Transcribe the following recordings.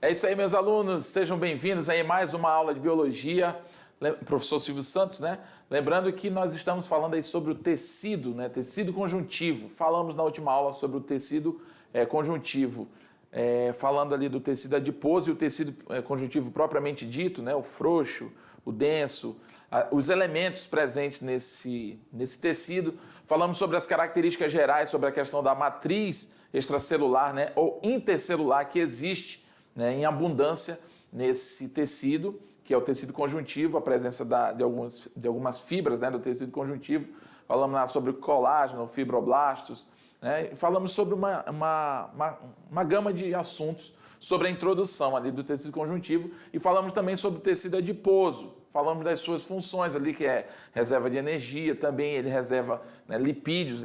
É isso aí, meus alunos, sejam bem-vindos a mais uma aula de biologia, professor Silvio Santos, né? Lembrando que nós estamos falando aí sobre o tecido, né? Tecido conjuntivo. Falamos na última aula sobre o tecido conjuntivo, falando ali do tecido adiposo e o tecido conjuntivo propriamente dito, né? O frouxo, o denso, os elementos presentes nesse tecido. Falamos sobre as características gerais, sobre a questão da matriz extracelular, né? Ou intercelular que existe, né, em abundância nesse tecido, que é o tecido conjuntivo, a presença de algumas fibras, né, do tecido conjuntivo. Falamos lá sobre colágeno, fibroblastos, né, e falamos sobre uma gama de assuntos sobre a introdução ali do tecido conjuntivo e falamos também sobre o tecido adiposo. Falamos das suas funções ali, que é reserva de energia, também ele reserva, né, lipídios,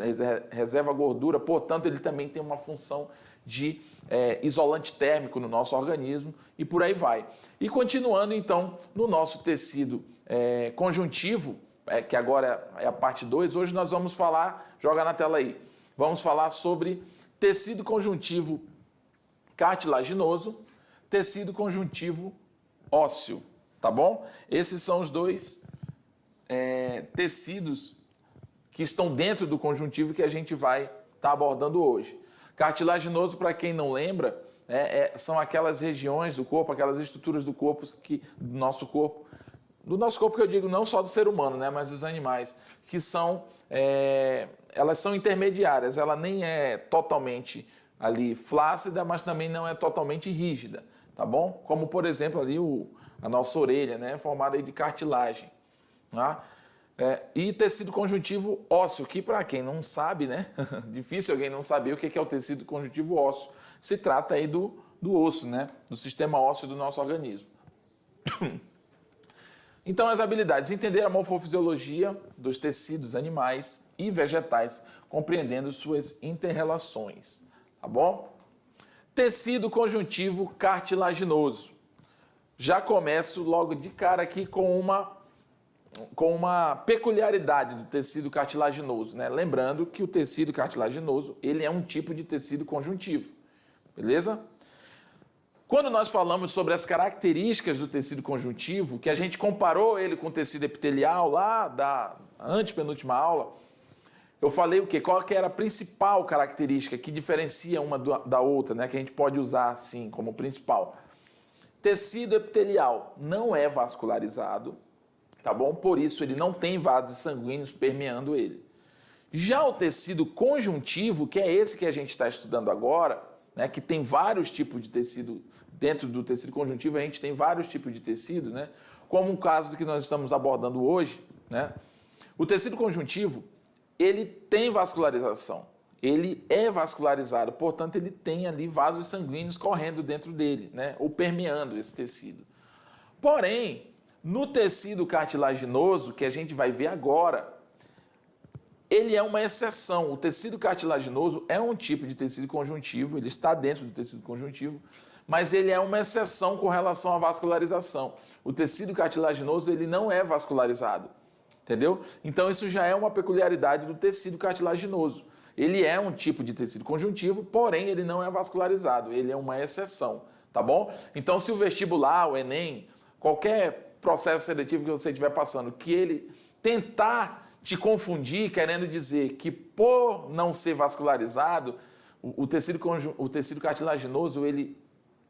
reserva gordura, portanto ele também tem uma função de isolante térmico no nosso organismo e por aí vai. E continuando então no nosso tecido conjuntivo, que agora é a parte 2, hoje nós vamos falar, joga na tela aí, vamos falar sobre tecido conjuntivo cartilaginoso, tecido conjuntivo ósseo, tá bom? Esses são os dois tecidos que estão dentro do conjuntivo que a gente vai estar abordando hoje. Cartilaginoso, para quem não lembra, são aquelas regiões do corpo, aquelas estruturas do corpo, do nosso corpo que eu digo não só do ser humano, né, mas dos animais, que são, elas são intermediárias, ela nem é totalmente ali flácida, mas também não é totalmente rígida, tá bom? Como, por exemplo, ali a nossa orelha, né, formada aí de cartilagem, tá? E tecido conjuntivo ósseo, que para quem não sabe, né, difícil alguém não saber o que é o tecido conjuntivo ósseo. Se trata aí do osso, né, do sistema ósseo do nosso organismo. Então, as habilidades: entender a morfofisiologia dos tecidos animais e vegetais, compreendendo suas interrelações, tá bom? Tecido conjuntivo cartilaginoso. Já começo logo de cara aqui com uma peculiaridade do tecido cartilaginoso, né? Lembrando que o tecido cartilaginoso, ele é um tipo de tecido conjuntivo, beleza? Quando nós falamos sobre as características do tecido conjuntivo, que a gente comparou ele com o tecido epitelial lá da antepenúltima aula, eu falei o quê? Qual que era a principal característica que diferencia uma da outra, né? Que a gente pode usar assim como principal. Tecido epitelial não é vascularizado, tá bom? Por isso ele não tem vasos sanguíneos permeando ele. Já o tecido conjuntivo, que é esse que a gente está estudando agora, né, que tem vários tipos de tecido, dentro do tecido conjuntivo a gente tem vários tipos de tecido, né, como o caso do que nós estamos abordando hoje, né? O tecido conjuntivo, ele tem vascularização, ele é vascularizado, portanto ele tem ali vasos sanguíneos correndo dentro dele, né, ou permeando esse tecido. Porém, no tecido cartilaginoso, que a gente vai ver agora, ele é uma exceção. O tecido cartilaginoso é um tipo de tecido conjuntivo, ele está dentro do tecido conjuntivo, mas ele é uma exceção com relação à vascularização. O tecido cartilaginoso, ele não é vascularizado, entendeu? Então isso já é uma peculiaridade do tecido cartilaginoso. Ele é um tipo de tecido conjuntivo, porém ele não é vascularizado, ele é uma exceção, tá bom? Então se o vestibular, o Enem, qualquer processo seletivo que você estiver passando, que ele tentar te confundir, querendo dizer que por não ser vascularizado, o tecido cartilaginoso, ele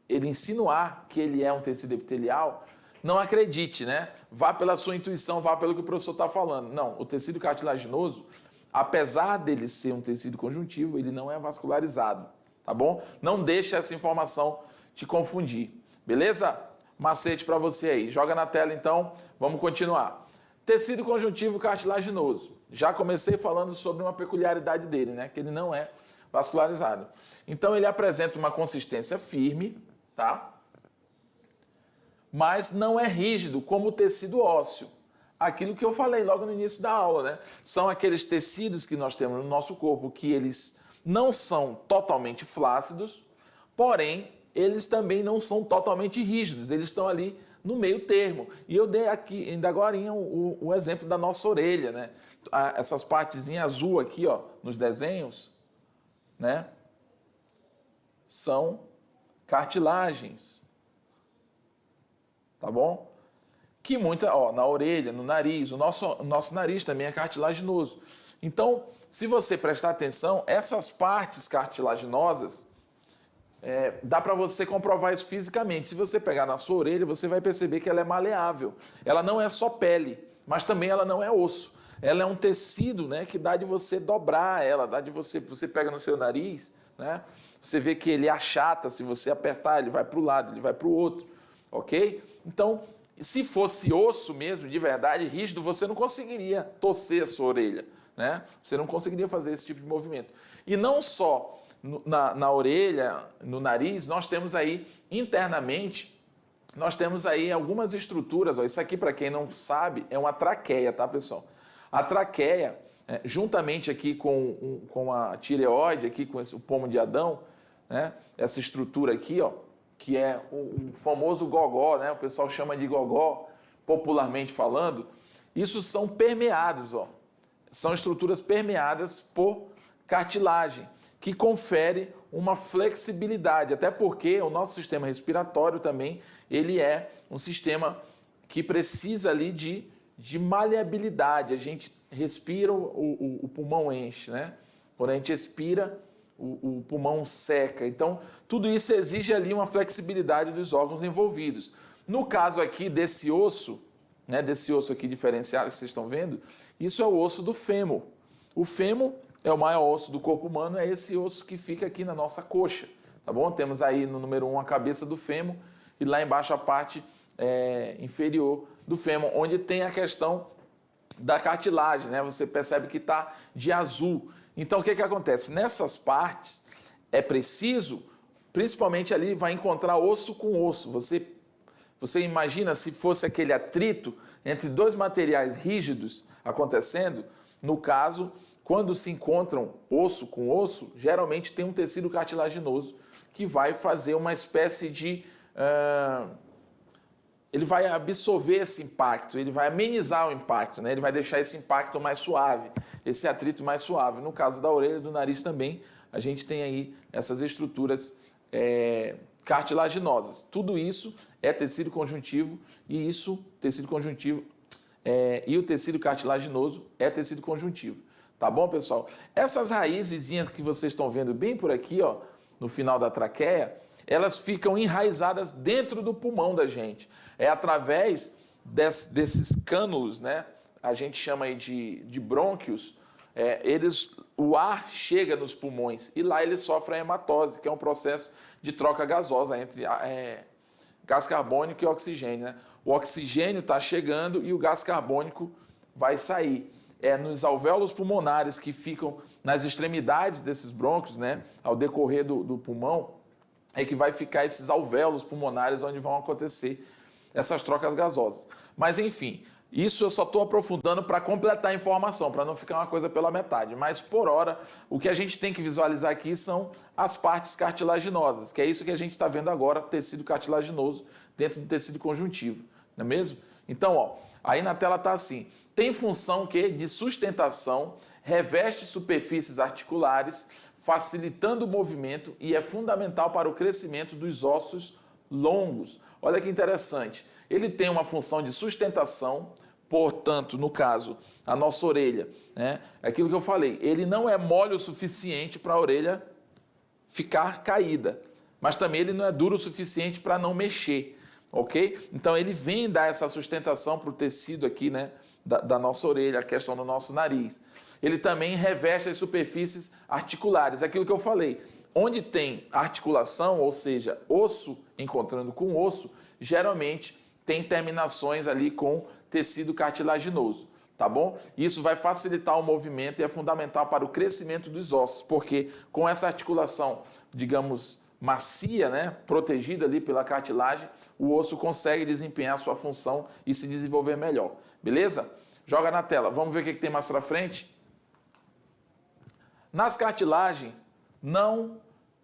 insinuar que ele é um tecido epitelial, não acredite, né? Vá pela sua intuição, vá pelo que o professor está falando. Não, o tecido cartilaginoso, apesar dele ser um tecido conjuntivo, ele não é vascularizado, tá bom? Não deixe essa informação te confundir, beleza? Macete para você aí. Joga na tela então, vamos continuar. Tecido conjuntivo cartilaginoso. Já comecei falando sobre uma peculiaridade dele, né? Que ele não é vascularizado. Então ele apresenta uma consistência firme, tá? Mas não é rígido como o tecido ósseo. Aquilo que eu falei logo no início da aula, né? São aqueles tecidos que nós temos no nosso corpo que eles não são totalmente flácidos, porém eles também não são totalmente rígidos, eles estão ali no meio termo. E eu dei aqui, ainda agora, o exemplo da nossa orelha, né? Essas partezinhas azul aqui, ó, nos desenhos, né? São cartilagens, tá bom? Que muita, ó, na orelha, no nariz, o nosso nariz também é cartilaginoso. Então, se você prestar atenção, essas partes cartilaginosas, dá para você comprovar isso fisicamente. Se você pegar na sua orelha, você vai perceber que ela é maleável. Ela não é só pele, mas também ela não é osso. Ela é um tecido, né, que dá de você dobrar ela, dá de você pega no seu nariz, né, você vê que ele achata, se você apertar, ele vai para o lado, ele vai para o outro, ok? Então, se fosse osso mesmo, de verdade, rígido, você não conseguiria torcer a sua orelha, né? Você não conseguiria fazer esse tipo de movimento. E não só na orelha, no nariz, nós temos aí internamente, nós temos aí algumas estruturas. Ó, isso aqui, para quem não sabe, é uma traqueia, tá, pessoal? A traqueia, juntamente aqui com a tireoide, aqui com o pomo de Adão, né? Essa estrutura aqui, ó, que é o famoso gogó, né? O pessoal chama de gogó, popularmente falando. Isso são permeados, ó. São estruturas permeadas por cartilagem, que confere uma flexibilidade, até porque o nosso sistema respiratório também, ele é um sistema que precisa ali de maleabilidade. A gente respira, o pulmão enche, né? Quando a gente expira, o pulmão seca. Então, tudo isso exige ali uma flexibilidade dos órgãos envolvidos. No caso aqui desse osso, né, desse osso aqui diferenciado que vocês estão vendo, isso é o osso do fêmur. O fêmur é o maior osso do corpo humano, é esse osso que fica aqui na nossa coxa, tá bom? Temos aí no número 1 a cabeça do fêmur e lá embaixo a parte inferior do fêmur, onde tem a questão da cartilagem, né? Você percebe que está de azul. Então, o que acontece? Nessas partes é preciso, principalmente ali vai encontrar osso com osso. Você imagina se fosse aquele atrito entre dois materiais rígidos acontecendo? No caso, quando se encontram osso com osso, geralmente tem um tecido cartilaginoso que vai fazer uma espécie de... ele vai absorver esse impacto, ele vai amenizar o impacto, né? Ele vai deixar esse impacto mais suave, esse atrito mais suave. No caso da orelha e do nariz também, a gente tem aí essas estruturas cartilaginosas. Tudo isso é tecido conjuntivo e o tecido cartilaginoso é tecido conjuntivo. Tá bom, pessoal? Essas raízezinhas que vocês estão vendo bem por aqui, ó, no final da traqueia, elas ficam enraizadas dentro do pulmão da gente. É através desses cânulos, né? A gente chama aí de brônquios. O ar chega nos pulmões e lá eles sofrem a hematose, que é um processo de troca gasosa entre gás carbônico e oxigênio, né? O oxigênio está chegando e o gás carbônico vai sair. Nos alvéolos pulmonares que ficam nas extremidades desses brônquios, né? Ao decorrer do pulmão, é que vai ficar esses alvéolos pulmonares onde vão acontecer essas trocas gasosas. Mas, enfim, isso eu só estou aprofundando para completar a informação, para não ficar uma coisa pela metade. Mas, por hora, o que a gente tem que visualizar aqui são as partes cartilaginosas, que é isso que a gente está vendo agora, tecido cartilaginoso dentro do tecido conjuntivo, não é mesmo? Então, ó, aí na tela está assim, tem função de sustentação, reveste superfícies articulares, facilitando o movimento e é fundamental para o crescimento dos ossos longos. Olha que interessante. Ele tem uma função de sustentação, portanto, no caso, a nossa orelha, né? Aquilo que eu falei, ele não é mole o suficiente para a orelha ficar caída, mas também ele não é duro o suficiente para não mexer, ok? Então, ele vem dar essa sustentação para o tecido aqui, né, da nossa orelha, a questão do nosso nariz. Ele também reveste as superfícies articulares, aquilo que eu falei. Onde tem articulação, ou seja, osso encontrando com osso, geralmente tem terminações ali com tecido cartilaginoso, tá bom? Isso vai facilitar o movimento e é fundamental para o crescimento dos ossos, porque com essa articulação, digamos, macia, né, protegida ali pela cartilagem, o osso consegue desempenhar sua função e se desenvolver melhor, beleza? Joga na tela, vamos ver o que tem mais para frente? Nas cartilagens não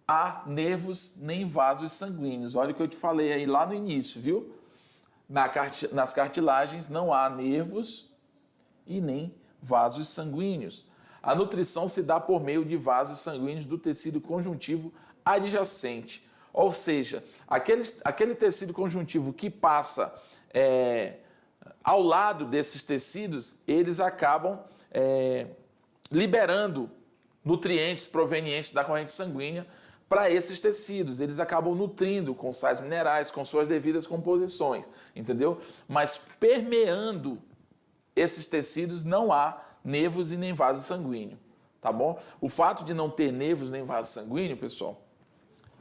há nervos nem vasos sanguíneos. Olha o que eu te falei aí lá no início, viu? Nas cartilagens não há nervos e nem vasos sanguíneos. A nutrição se dá por meio de vasos sanguíneos do tecido conjuntivo adjacente. Ou seja, aquele tecido conjuntivo que passa ao lado desses tecidos, eles acabam liberando nutrientes provenientes da corrente sanguínea para esses tecidos. Eles acabam nutrindo com sais minerais, com suas devidas composições, entendeu? Mas permeando esses tecidos não há nervos e nem vaso sanguíneo, tá bom? O fato de não ter nervos nem vaso sanguíneo, pessoal,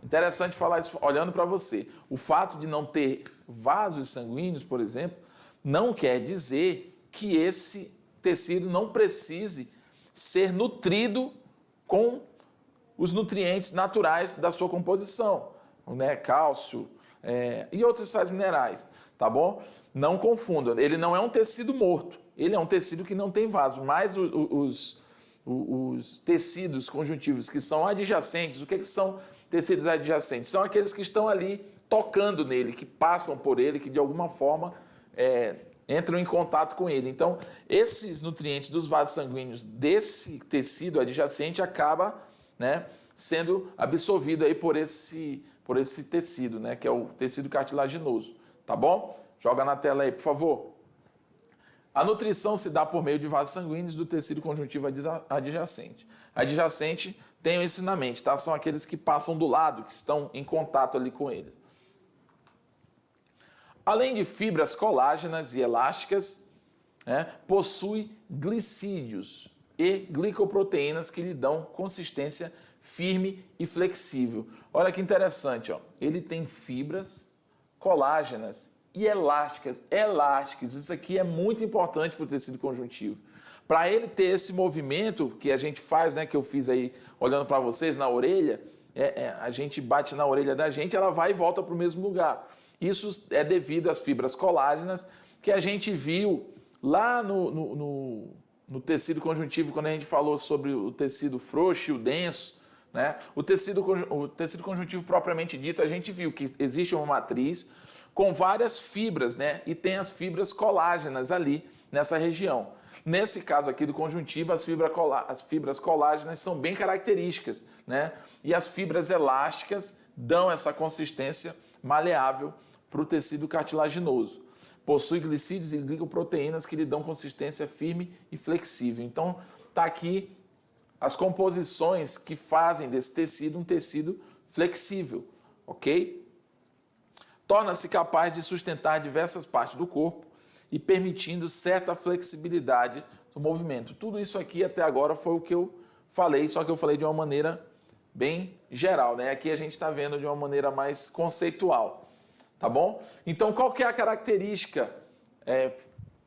interessante falar isso olhando para você. O fato de não ter vasos sanguíneos, por exemplo, não quer dizer que esse tecido não precise ser nutrido com os nutrientes naturais da sua composição, né? Cálcio e outros sais minerais, tá bom? Não confunda, ele não é um tecido morto, ele é um tecido que não tem vaso, mas os tecidos conjuntivos que são adjacentes, o que são tecidos adjacentes? São aqueles que estão ali tocando nele, que passam por ele, que de alguma forma entram em contato com ele. Então, esses nutrientes dos vasos sanguíneos desse tecido adjacente acaba, né, sendo absorvido aí por esse tecido, né, que é o tecido cartilaginoso, tá bom? Joga na tela aí, por favor. A nutrição se dá por meio de vasos sanguíneos do tecido conjuntivo adjacente. Adjacente, tenham isso na mente, tá? São aqueles que passam do lado, que estão em contato ali com eles. Além de fibras colágenas e elásticas, possui glicídios e glicoproteínas que lhe dão consistência firme e flexível. Olha que interessante, ó. Ele tem fibras colágenas e elásticas. Isso aqui é muito importante para o tecido conjuntivo. Para ele ter esse movimento que a gente faz, né, que eu fiz aí olhando para vocês na orelha, a gente bate na orelha da gente, ela vai e volta para o mesmo lugar. Isso é devido às fibras colágenas que a gente viu lá no tecido conjuntivo, quando a gente falou sobre o tecido frouxo e o denso, né? O tecido conjuntivo propriamente dito, a gente viu que existe uma matriz com várias fibras, né? E tem as fibras colágenas ali nessa região. Nesse caso aqui do conjuntivo, as fibras colágenas são bem características, né? E as fibras elásticas dão essa consistência maleável para o tecido cartilaginoso. Possui glicídios e glicoproteínas que lhe dão consistência firme e flexível. Então, está aqui as composições que fazem desse tecido um tecido flexível, ok? Torna-se capaz de sustentar diversas partes do corpo e permitindo certa flexibilidade do movimento. Tudo isso aqui até agora foi o que eu falei, só que eu falei de uma maneira bem geral, né? Aqui a gente está vendo de uma maneira mais conceitual, tá bom? Então, qual que é a característica?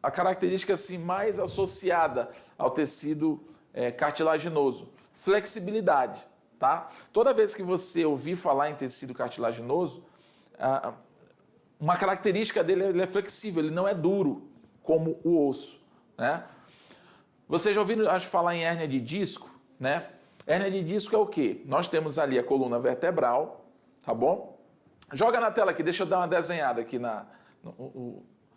A característica assim, mais associada ao tecido cartilaginoso? Flexibilidade, tá? Toda vez que você ouvir falar em tecido cartilaginoso, uma característica dele ele é flexível, ele não é duro como o osso, né? Vocês já ouviram, acho, falar em hérnia de disco, né? Hérnia de disco é o quê? Nós temos ali a coluna vertebral, tá bom? Joga na tela aqui, deixa eu dar uma desenhada aqui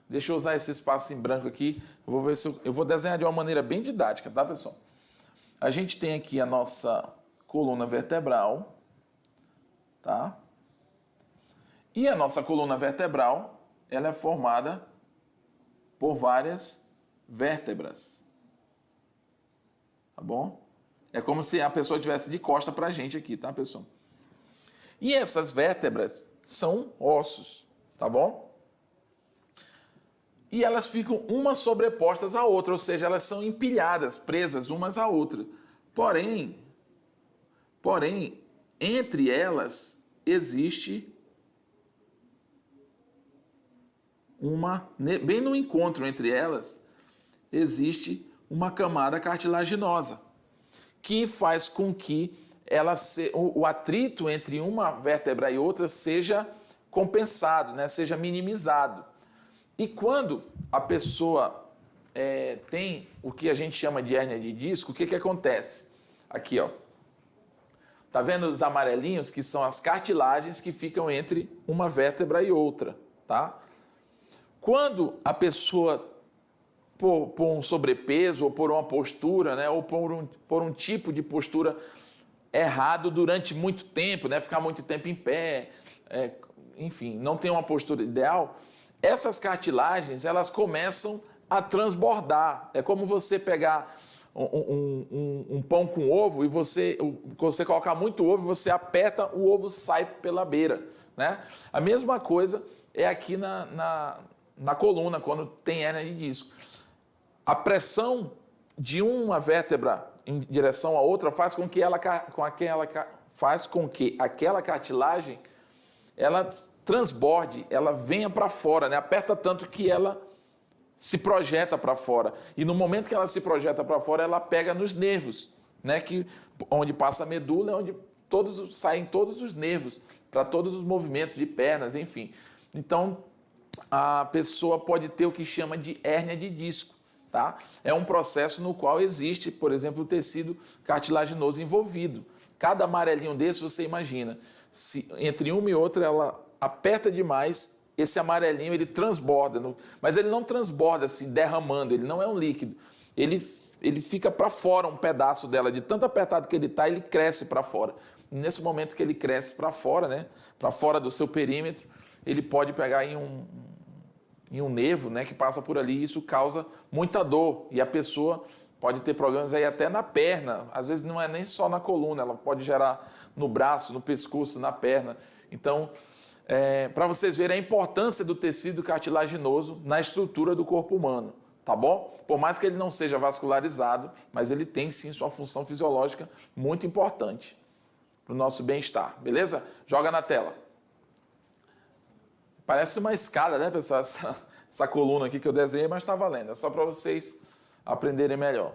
deixa eu usar esse espaço em branco aqui, eu vou ver se eu vou desenhar de uma maneira bem didática, tá, pessoal? A gente tem aqui a nossa coluna vertebral, tá? E a nossa coluna vertebral, ela é formada por várias vértebras, tá bom? É como se a pessoa estivesse de costa para a gente aqui, tá, pessoal? E essas vértebras são ossos, tá bom? E elas ficam umas sobrepostas à outra, ou seja, elas são empilhadas, presas umas à outra. Porém, entre elas existe bem no encontro entre elas, existe uma camada cartilaginosa, que faz com que o atrito entre uma vértebra e outra seja compensado, né? Seja minimizado. E quando a pessoa tem o que a gente chama de hérnia de disco, o que acontece? Aqui, ó. Tá vendo os amarelinhos, que são as cartilagens que ficam entre uma vértebra e outra, tá? Quando a pessoa, por um sobrepeso, ou por uma postura, né, ou por um tipo de postura errado durante muito tempo, né, ficar muito tempo em pé, enfim, não tem uma postura ideal, essas cartilagens, elas começam a transbordar. É como você pegar um pão com ovo e você colocar muito ovo, você aperta, o ovo sai pela beira, né? A mesma coisa é aqui na coluna, quando tem hérnia de disco. A pressão de uma vértebra em direção à outra faz com que aquela cartilagem ela transborde, ela venha para fora, né? Aperta tanto que ela se projeta para fora. E no momento que ela se projeta para fora, ela pega nos nervos, né? Onde passa a medula, é onde saem todos os nervos, para todos os movimentos de pernas, enfim. Então, a pessoa pode ter o que chama de hérnia de disco, tá? É um processo no qual existe, por exemplo, o tecido cartilaginoso envolvido. Cada amarelinho desse, você imagina, se entre uma e outra ela aperta demais, esse amarelinho ele transborda, mas ele não transborda assim, derramando, ele não é um líquido, ele fica para fora um pedaço dela, de tanto apertado que ele está, ele cresce para fora. Nesse momento que ele cresce para fora, né, para fora do seu perímetro, ele pode pegar em um nervo, né, que passa por ali, e isso causa muita dor, e a pessoa pode ter problemas aí até na perna, às vezes não é nem só na coluna, ela pode gerar no braço, no pescoço, na perna. Então, para vocês verem a importância do tecido cartilaginoso na estrutura do corpo humano, tá bom? Por mais que ele não seja vascularizado, mas ele tem sim sua função fisiológica muito importante para o nosso bem-estar, beleza? Joga na tela. Parece uma escada, né, pessoal? Essa coluna aqui que eu desenhei, mas está valendo. É só para vocês aprenderem melhor.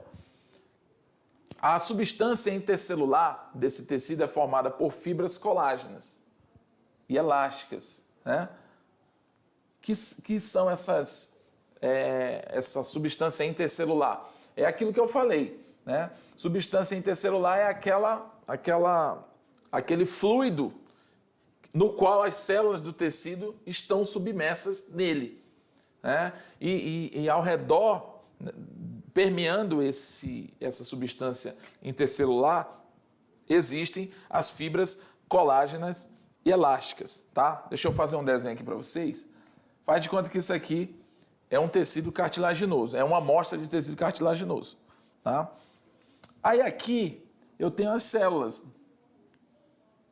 A substância intercelular desse tecido é formada por fibras colágenas e elásticas, né? Que são essa substância intercelular? É aquilo que eu falei, né? Substância intercelular é aquele fluido no qual as células do tecido estão submersas nele, né? E ao redor, permeando essa substância intercelular, existem as fibras colágenas e elásticas, tá? Deixa eu fazer um desenho aqui para vocês. Faz de conta que isso aqui é um tecido cartilaginoso, é uma amostra de tecido cartilaginoso, tá? Aí aqui eu tenho as células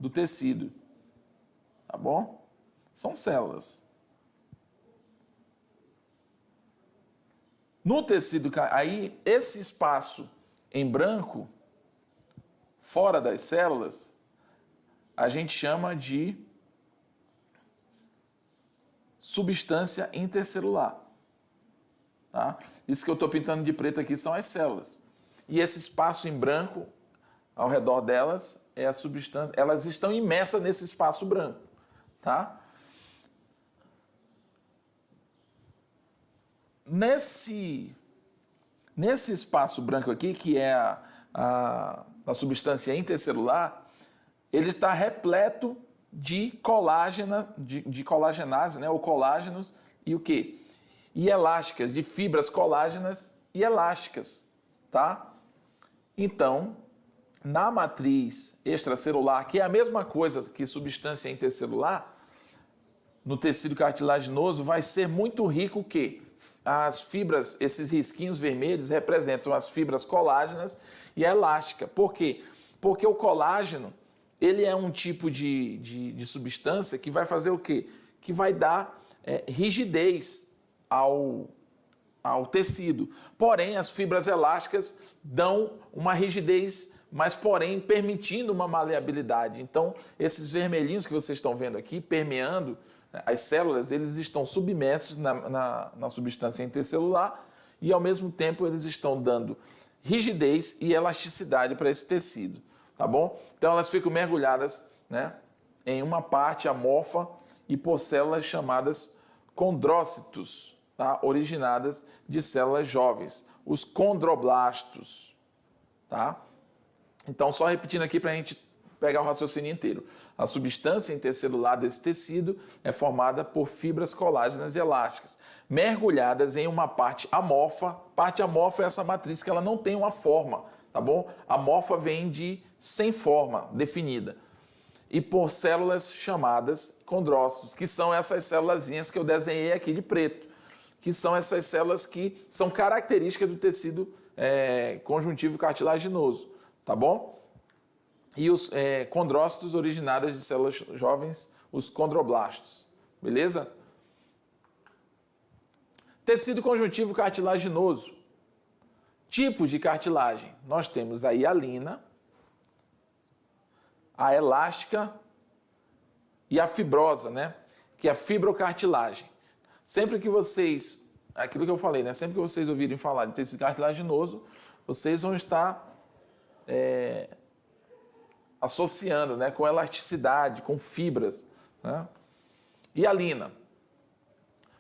do tecido, tá bom? São células. No tecido, aí esse espaço em branco, fora das células, a gente chama de substância intercelular. Tá? Isso que eu estou pintando de preto aqui são as células. E esse espaço em branco, ao redor delas, é a substância, elas estão imersas nesse espaço branco. Tá? Nesse espaço branco aqui, que é a substância intercelular, ele está repleto de colágeno, de colagenase, né, ou colágenos, e o quê? E elásticas, de fibras colágenas e elásticas, tá? Então, na matriz extracelular, que é a mesma coisa que substância intercelular, no tecido cartilaginoso vai ser muito rico o quê? As fibras, esses risquinhos vermelhos representam as fibras colágenas e a elástica. Por quê? Porque o colágeno, ele é um tipo de substância que vai fazer o quê? Que vai dar rigidez ao tecido. Porém, as fibras elásticas dão uma rigidez, mas porém permitindo uma maleabilidade. Então, esses vermelhinhos que vocês estão vendo aqui, permeando as células, eles estão submersos na substância intercelular e, ao mesmo tempo, eles estão dando rigidez e elasticidade para esse tecido, tá bom? Então, elas ficam mergulhadas, né, em uma parte amorfa e por células chamadas condrócitos, tá? Originadas de células jovens, os condroblastos, tá? Então, só repetindo aqui para a gente pegar o raciocínio inteiro. A substância intercelular desse tecido é formada por fibras colágenas e elásticas, mergulhadas em uma parte amorfa. Parte amorfa é essa matriz que ela não tem uma forma, tá bom? Amorfa vem de sem forma definida. e por células chamadas condrócitos, que são essas célulazinhas que eu desenhei aqui de preto, que são essas células que são características do tecido conjuntivo cartilaginoso, tá bom? E os condrócitos originados de células jovens, os condroblastos, beleza? Tecido conjuntivo cartilaginoso. Tipos de cartilagem. Nós temos a hialina, a elástica e a fibrosa, né? Que é a fibrocartilagem. Sempre que vocês, aquilo que eu falei, né? Sempre que vocês ouvirem falar de tecido cartilaginoso, vocês vão estar associando, né? Com elasticidade, com fibras, né? Hialina.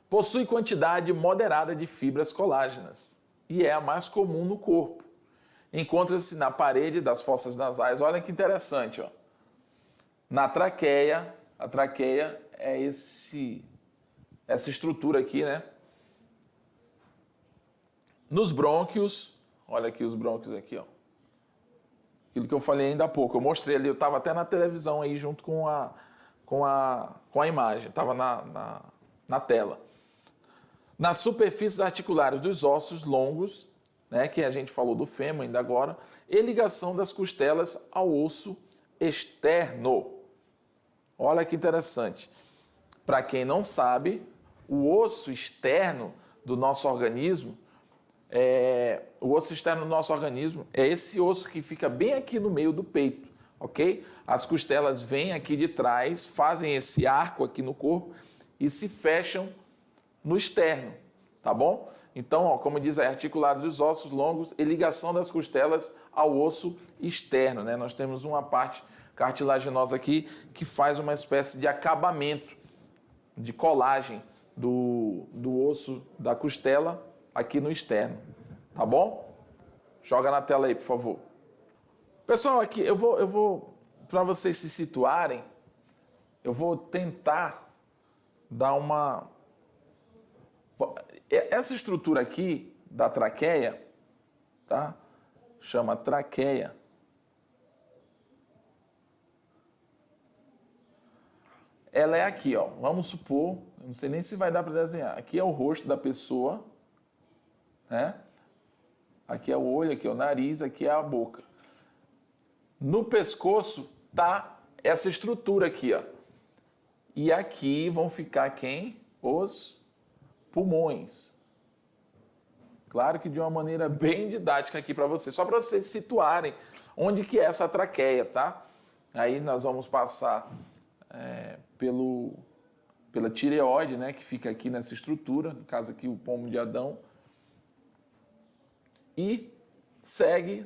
Possui quantidade moderada de fibras colágenas e é a mais comum no corpo. Encontra-se na parede das fossas nasais. Olha que interessante, ó. Na traqueia, a traqueia é essa estrutura aqui, né? Nos brônquios, olha aqui os brônquios aqui, ó. Aquilo que eu falei ainda há pouco, eu mostrei ali, eu estava até na televisão aí junto com a imagem, estava na tela. Nas superfícies articulares dos ossos longos, né, que a gente falou do fêmur ainda agora, e ligação das costelas ao osso externo. Olha que interessante. Para quem não sabe, o osso externo do nosso organismo é esse osso que fica bem aqui no meio do peito, ok? As costelas vêm aqui de trás, fazem esse arco aqui no corpo e se fecham no externo, tá bom? Então, ó, como diz aí, articulado dos ossos longos e ligação das costelas ao osso externo, né? Nós temos uma parte cartilaginosa aqui que faz uma espécie de acabamento, de colagem do osso da costela aqui no externo, tá bom? Joga na tela aí, por favor. Pessoal, aqui eu vou para vocês se situarem, eu vou tentar dar uma... Essa estrutura aqui da traqueia, tá? Chama traqueia. Ela é aqui, ó. Vamos supor, eu não sei nem se vai dar para desenhar. Aqui é o rosto da pessoa, né? Aqui é o olho, aqui é o nariz, aqui é a boca. No pescoço tá essa estrutura aqui, ó. E aqui vão ficar quem? Os pulmões. Claro que de uma maneira bem didática aqui para vocês, só para vocês situarem onde que é essa traqueia, tá? Aí nós vamos passar pela tireoide, né, que fica aqui nessa estrutura, no caso aqui o pomo de Adão, e segue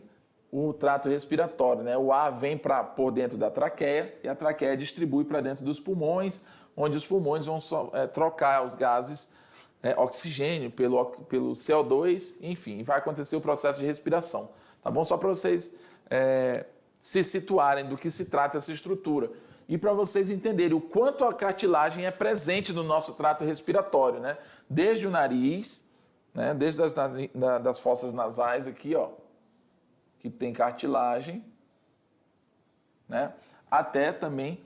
o trato respiratório, né? O ar vem por dentro da traqueia e a traqueia distribui para dentro dos pulmões, onde os pulmões vão trocar os gases oxigênio pelo CO2, enfim, vai acontecer o processo de respiração, tá bom? Só para vocês se situarem do que se trata essa estrutura e para vocês entenderem o quanto a cartilagem é presente no nosso trato respiratório, né? Desde o nariz, né? Desde das fossas nasais aqui, ó, que tem cartilagem, né? Até também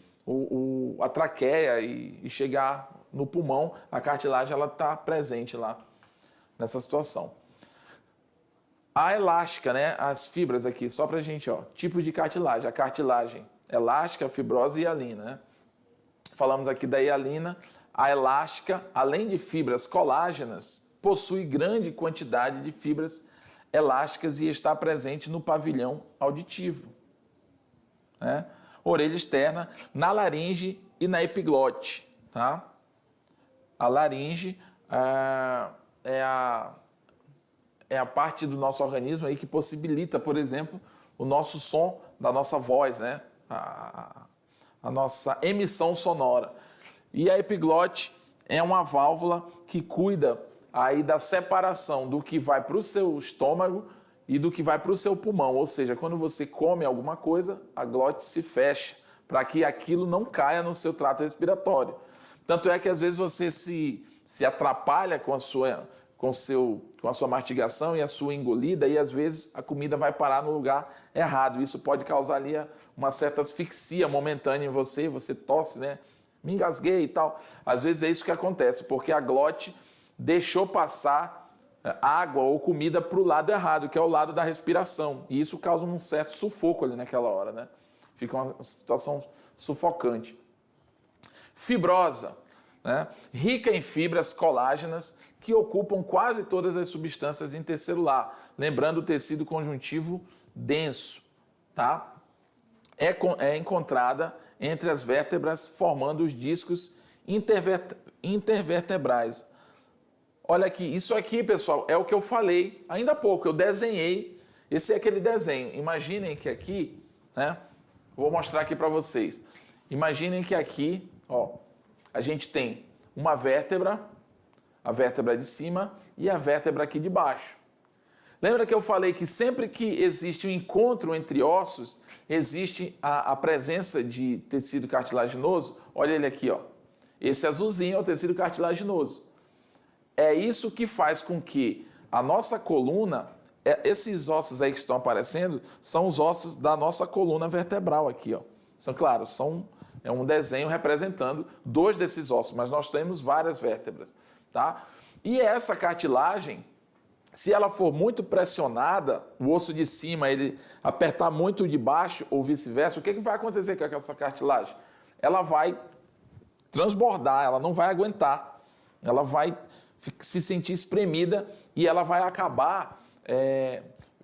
a traqueia e chegar no pulmão, a cartilagem ela está presente lá nessa situação. A elástica, né? As fibras aqui, só para a gente, ó, tipo de cartilagem. A cartilagem elástica, fibrosa e hialina, né? Falamos aqui da hialina. A elástica, além de fibras colágenas, possui grande quantidade de fibras elásticas e está presente no pavilhão auditivo, né? Orelha externa, na laringe e na epiglote, tá? A laringe é a parte do nosso organismo aí que possibilita, por exemplo, o nosso som da nossa voz, né? A nossa emissão sonora. E a epiglote é uma válvula que cuida aí da separação do que vai para o seu estômago e do que vai para o seu pulmão. Ou seja, quando você come alguma coisa, a glote se fecha para que aquilo não caia no seu trato respiratório. Tanto é que às vezes você se atrapalha com com a sua mastigação e a sua engolida, e às vezes a comida vai parar no lugar errado. Isso pode causar ali uma certa asfixia momentânea em você, você tosse, né? Me engasguei e tal. Às vezes é isso que acontece, porque a glote deixou passar água ou comida para o lado errado, que é o lado da respiração. E isso causa um certo sufoco ali naquela hora, né? Fica uma situação sufocante. Fibrosa, né? Rica em fibras colágenas que ocupam quase todas as substâncias intercelular, lembrando o tecido conjuntivo denso, tá? É encontrada entre as vértebras, formando os discos intervertebrais. Olha aqui, isso aqui, pessoal, é o que eu falei ainda há pouco, eu desenhei, esse é aquele desenho. Imaginem que aqui, né? Vou mostrar aqui para vocês. Imaginem que aqui, ó, a gente tem uma vértebra, a vértebra de cima e a vértebra aqui de baixo. Lembra que eu falei que sempre que existe um encontro entre ossos, existe a presença de tecido cartilaginoso? Olha ele aqui, ó. Esse azulzinho é o tecido cartilaginoso. É isso que faz com que a nossa coluna, esses ossos aí que estão aparecendo, são os ossos da nossa coluna vertebral aqui, ó. Claro, é um desenho representando 2 desses ossos, mas nós temos várias vértebras, tá? E essa cartilagem, se ela for muito pressionada, o osso de cima ele apertar muito o de baixo ou vice-versa, o que vai acontecer com essa cartilagem? Ela vai transbordar, ela não vai aguentar, ela vai se sentir espremida e ela vai acabar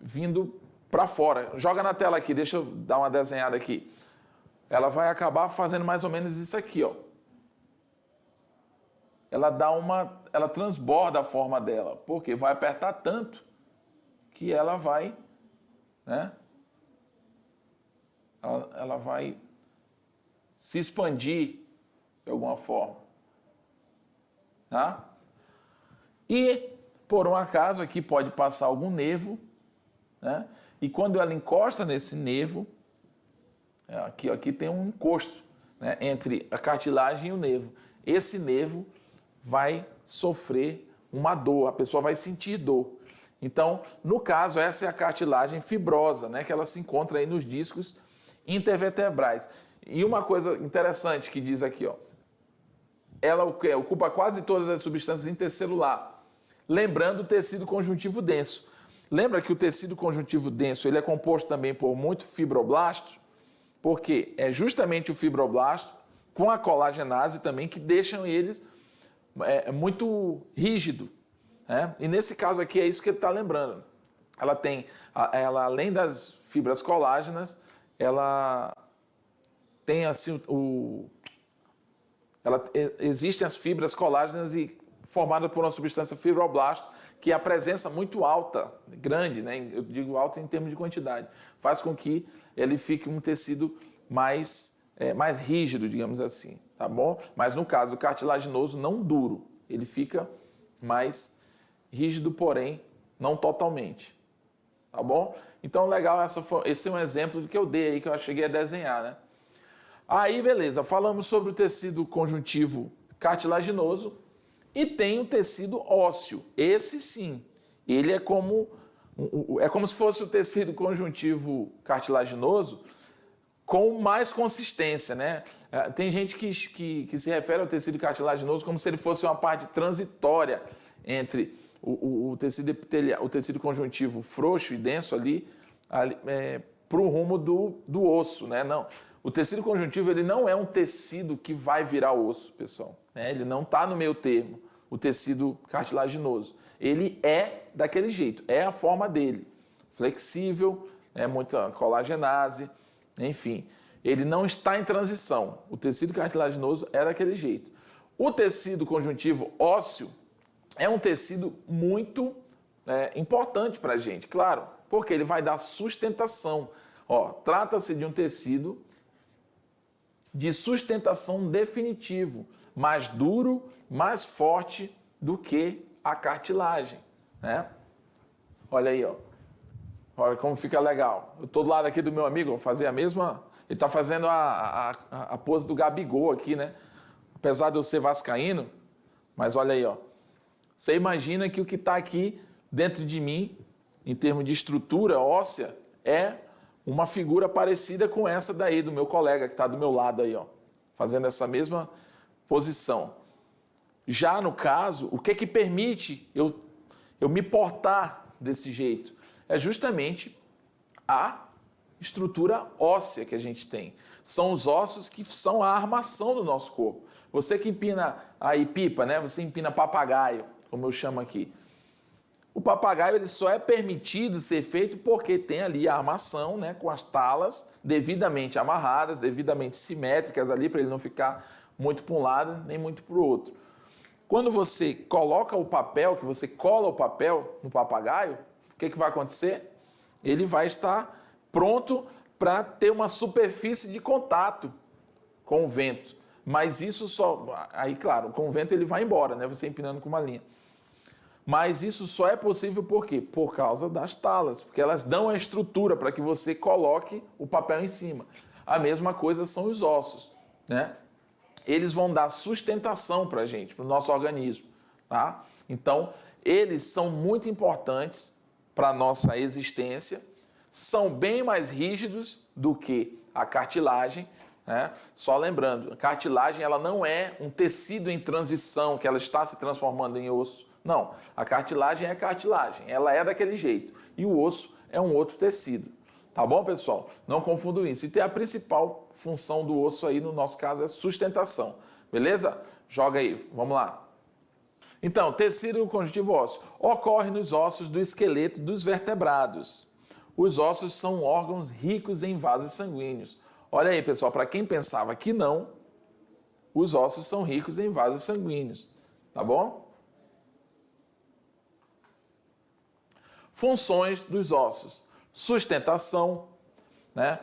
vindo para fora. Joga na tela aqui, deixa eu dar uma desenhada aqui. Ela vai acabar fazendo mais ou menos isso aqui, ó. Ela transborda a forma dela, porque vai apertar tanto que ela vai, né? Ela vai se expandir de alguma forma, tá? E, por um acaso, aqui pode passar algum nervo, né? E quando ela encosta nesse nervo, aqui tem um encosto, né, entre a cartilagem e o nervo. Esse nervo vai sofrer uma dor, a pessoa vai sentir dor. Então, no caso, essa é a cartilagem fibrosa, né, que ela se encontra aí nos discos intervertebrais. E uma coisa interessante que diz aqui, ó, ela ocupa quase todas as substâncias intercelular, lembrando o tecido conjuntivo denso. Lembra que o tecido conjuntivo denso ele é composto também por muito fibroblasto, porque é justamente o fibroblasto com a colagenase também que deixam eles muito rígido, né? E nesse caso aqui é isso que ele está lembrando. Ela além das fibras colágenas, ela tem assim existem as fibras colágenas e formadas por uma substância fibroblasto que a presença muito alta, grande, né? Eu digo alta em termos de quantidade, faz com que ele fique um tecido mais rígido, digamos assim, tá bom? Mas no caso do cartilaginoso, não duro, ele fica mais rígido, porém não totalmente, tá bom? Então, legal, esse é um exemplo do que eu dei aí, que eu cheguei a desenhar, né? Aí, beleza, falamos sobre o tecido conjuntivo cartilaginoso e tem o tecido ósseo. Esse sim, ele é como se fosse o tecido conjuntivo cartilaginoso com mais consistência, né? Tem gente que se refere ao tecido cartilaginoso como se ele fosse uma parte transitória entre o tecido epitelial, o tecido conjuntivo frouxo e denso ali para o rumo do osso, né? Não. O tecido conjuntivo ele não é um tecido que vai virar osso, pessoal. Né? Ele não está no meio termo, o tecido cartilaginoso. Ele é daquele jeito, é a forma dele. Flexível, muita colagenase, enfim. Ele não está em transição. O tecido cartilaginoso é daquele jeito. O tecido conjuntivo ósseo é um tecido muito importante para a gente, claro, porque ele vai dar sustentação. Trata-se de um tecido de sustentação definitivo, mais duro, mais forte do que a cartilagem, né? Olha aí, ó. Olha como fica legal. Eu estou do lado aqui do meu amigo, vou fazer a mesma... Ele está fazendo a pose do Gabigol aqui, né? Apesar de eu ser vascaíno, mas olha aí, ó. Você imagina que o que está aqui dentro de mim, em termos de estrutura óssea, é uma figura parecida com essa daí do meu colega que está do meu lado aí, ó, fazendo essa mesma posição. Já no caso, o que que permite eu me portar desse jeito? É justamente a estrutura óssea que a gente tem. São os ossos que são a armação do nosso corpo. Você que empina aí pipa, né? Você empina papagaio, como eu chamo aqui. O papagaio ele só é permitido ser feito porque tem ali a armação, né, com as talas devidamente amarradas, devidamente simétricas ali, para ele não ficar muito para um lado nem muito para o outro. Quando você coloca o papel, que você cola o papel no papagaio, o que vai acontecer? Ele vai estar pronto para ter uma superfície de contato com o vento. Mas isso só... Aí, claro, com o vento ele vai embora, né? Você empinando com uma linha. Mas isso só é possível por quê? Por causa das talas, porque elas dão a estrutura para que você coloque o papel em cima. A mesma coisa são os ossos, né? Eles vão dar sustentação para a gente, para o nosso organismo, tá? Então, eles são muito importantes para a nossa existência, são bem mais rígidos do que a cartilagem, né? Só lembrando, a cartilagem ela não é um tecido em transição, que ela está se transformando em osso. Não, a cartilagem é cartilagem, ela é daquele jeito. E o osso é um outro tecido. Tá bom, pessoal? Não confundam isso. E tem a principal função do osso aí, no nosso caso, é sustentação. Beleza? Joga aí, vamos lá. Então, tecido conjuntivo ósseo ocorre nos ossos do esqueleto dos vertebrados. Os ossos são órgãos ricos em vasos sanguíneos. Olha aí, pessoal, para quem pensava que não, os ossos são ricos em vasos sanguíneos. Tá bom? Funções dos ossos. Sustentação, né?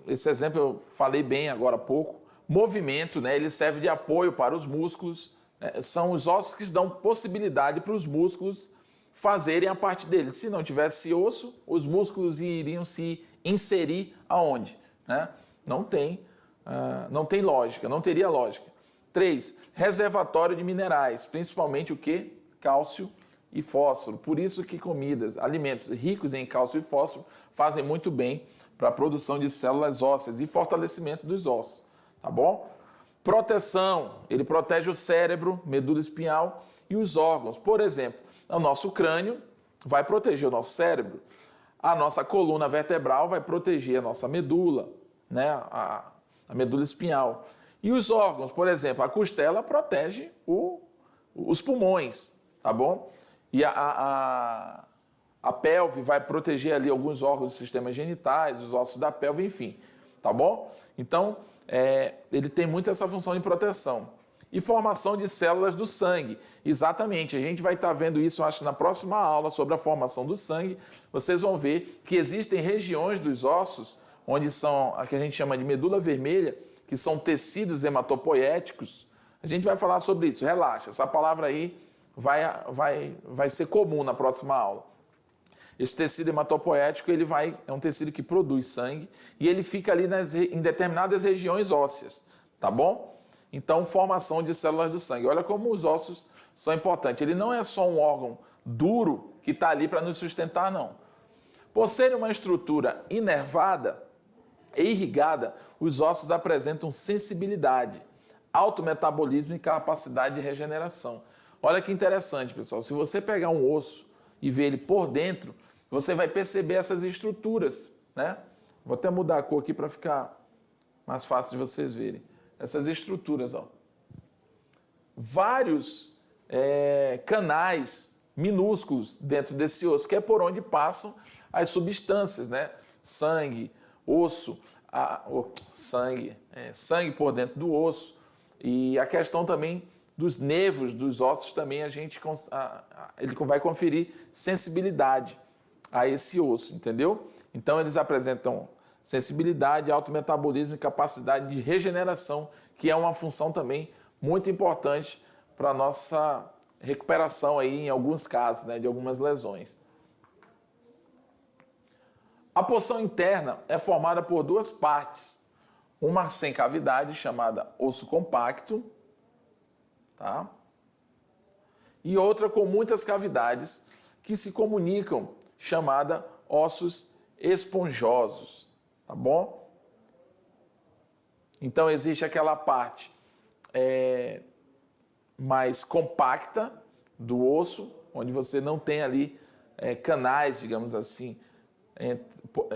Esse exemplo eu falei bem agora há pouco. Movimento, né? Ele serve de apoio para os músculos. Né? São os ossos que dão possibilidade para os músculos fazerem a parte deles. Se não tivesse osso, os músculos iriam se inserir aonde? Né? Não tem lógica, não teria lógica. 3. Reservatório de minerais, principalmente o quê? Cálcio e fósforo. Por isso que comidas, alimentos ricos em cálcio e fósforo fazem muito bem para a produção de células ósseas e fortalecimento dos ossos, tá bom? Proteção, ele protege o cérebro, medula espinhal e os órgãos. Por exemplo, o nosso crânio vai proteger o nosso cérebro, a nossa coluna vertebral vai proteger a nossa medula, né? A medula espinhal. E os órgãos, por exemplo, a costela protege os pulmões, tá bom? E a pelve vai proteger ali alguns órgãos do sistema genitais, os ossos da pelve, enfim, tá bom? Então, ele tem muito essa função de proteção. E formação de células do sangue. Exatamente, a gente vai estar vendo isso, acho, na próxima aula sobre a formação do sangue. Vocês vão ver que existem regiões dos ossos, onde são a que a gente chama de medula vermelha, que são tecidos hematopoéticos. A gente vai falar sobre isso, relaxa, essa palavra aí vai ser comum na próxima aula. Esse tecido hematopoético é um tecido que produz sangue e ele fica ali em determinadas regiões ósseas, tá bom? Então, formação de células do sangue. Olha como os ossos são importantes. Ele não é só um órgão duro que está ali para nos sustentar, não. Por serem uma estrutura inervada e irrigada, os ossos apresentam sensibilidade, alto metabolismo e capacidade de regeneração. Olha que interessante, pessoal. Se você pegar um osso e ver ele por dentro, você vai perceber essas estruturas, né? Vou até mudar a cor aqui para ficar mais fácil de vocês verem. Essas estruturas, ó. Vários canais minúsculos dentro desse osso, que é por onde passam as substâncias, né? Sangue, osso, sangue por dentro do osso. E a questão também dos nervos dos ossos também ele vai conferir sensibilidade a esse osso, entendeu? Então eles apresentam sensibilidade, alto metabolismo e capacidade de regeneração, que é uma função também muito importante para a nossa recuperação aí em alguns casos, né, de algumas lesões. A porção interna é formada por duas partes, uma sem cavidade chamada osso compacto, tá? e outra com muitas cavidades que se comunicam, chamada ossos esponjosos, tá bom? Então existe aquela parte mais compacta do osso, onde você não tem ali canais, digamos assim,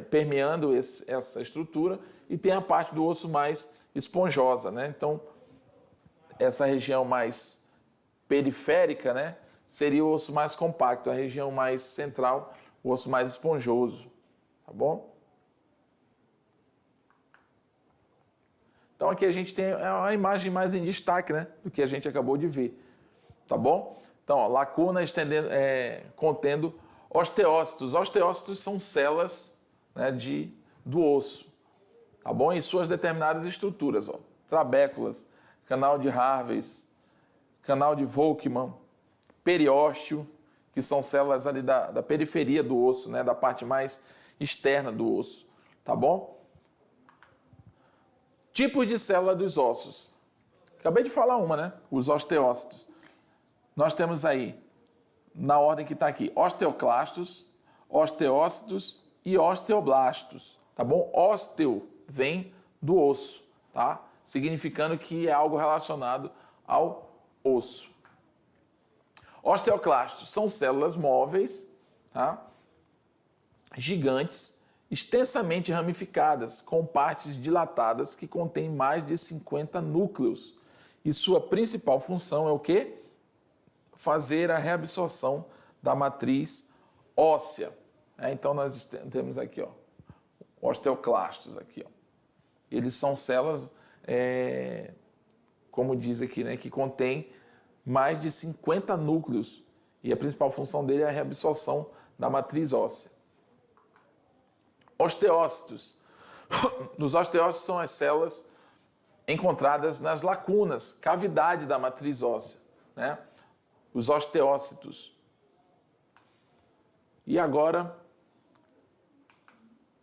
permeando essa estrutura, e tem a parte do osso mais esponjosa, né? Então, essa região mais periférica, né, seria o osso mais compacto, a região mais central, o osso mais esponjoso, tá bom? Então aqui a gente tem a imagem mais em destaque, né, do que a gente acabou de ver, tá bom? Então, ó, lacuna contendo osteócitos. Osteócitos são células, né, do osso, tá bom? Em suas determinadas estruturas, ó, trabéculas, canal de Harvey, canal de Volkmann, periósteo, que são células ali da periferia do osso, né, da parte mais externa do osso, tá bom? Tipos de célula dos ossos. Acabei de falar uma, né? Os osteócitos. Nós temos aí, na ordem que está aqui, osteoclastos, osteócitos e osteoblastos, tá bom? Ósteo vem do osso, tá? Significando que é algo relacionado ao osso. Osteoclastos são células móveis, tá? Gigantes, extensamente ramificadas, com partes dilatadas que contêm mais de 50 núcleos. E sua principal função é o quê? Fazer a reabsorção da matriz óssea. Então, nós temos aqui, ó, osteoclastos, aqui, ó. Eles são células, como diz aqui, né, que contêm mais de 50 núcleos. E a principal função dele é a reabsorção da matriz óssea. Osteócitos. Os osteócitos são as células encontradas nas lacunas, cavidade da matriz óssea, né? Os osteócitos. E agora,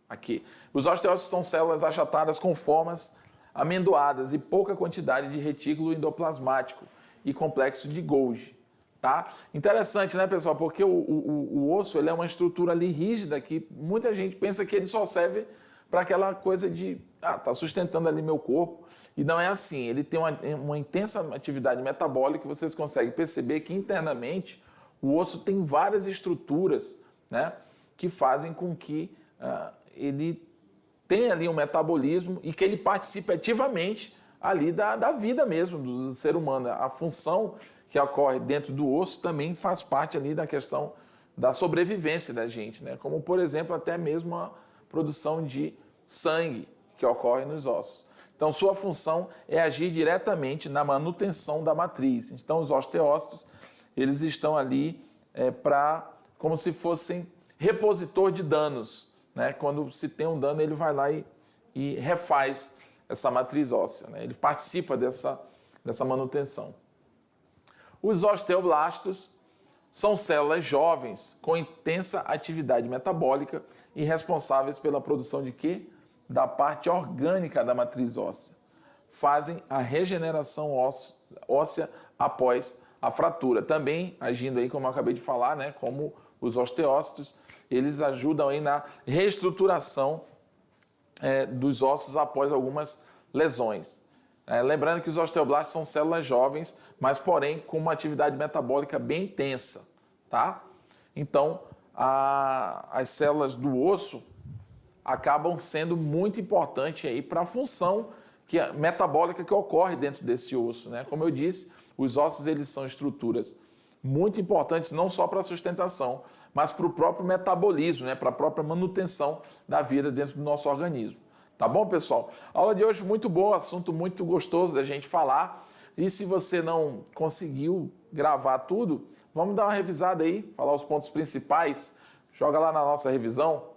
aqui. Os osteócitos são células achatadas com formas amendoadas e pouca quantidade de retículo endoplasmático e complexo de Golgi. Tá? Interessante, né, pessoal? Porque o osso ele é uma estrutura ali rígida que muita gente pensa que ele só serve para aquela coisa de tá sustentando ali meu corpo. E não é assim. Ele tem uma intensa atividade metabólica, vocês conseguem perceber que internamente o osso tem várias estruturas, né, que fazem com que ele tenha ali um metabolismo e que ele participe ativamente ali da vida mesmo do ser humano. A função que ocorre dentro do osso também faz parte ali da questão da sobrevivência da gente, né? Como, por exemplo, até mesmo a produção de sangue que ocorre nos ossos. Então, sua função é agir diretamente na manutenção da matriz. Então, os osteócitos, eles estão ali como se fossem repositor de danos, né? Quando se tem um dano, ele vai lá e refaz essa matriz óssea, né? Ele participa dessa manutenção. Os osteoblastos são células jovens com intensa atividade metabólica e responsáveis pela produção de quê? Da parte orgânica da matriz óssea. Fazem a regeneração óssea após a fratura. Também agindo aí, como eu acabei de falar, né, como os osteócitos, eles ajudam aí na reestruturação dos ossos após algumas lesões. Lembrando que os osteoblastos são células jovens, mas porém com uma atividade metabólica bem intensa, tá? Então, as células do osso acabam sendo muito importantes aí para a função metabólica que ocorre dentro desse osso, né? Como eu disse, os ossos eles são estruturas muito importantes não só para a sustentação, mas para o próprio metabolismo, né? Para a própria manutenção da vida dentro do nosso organismo. Tá bom, pessoal? A aula de hoje muito boa, assunto muito gostoso da gente falar. E se você não conseguiu gravar tudo, vamos dar uma revisada aí, falar os pontos principais. Joga lá na nossa revisão.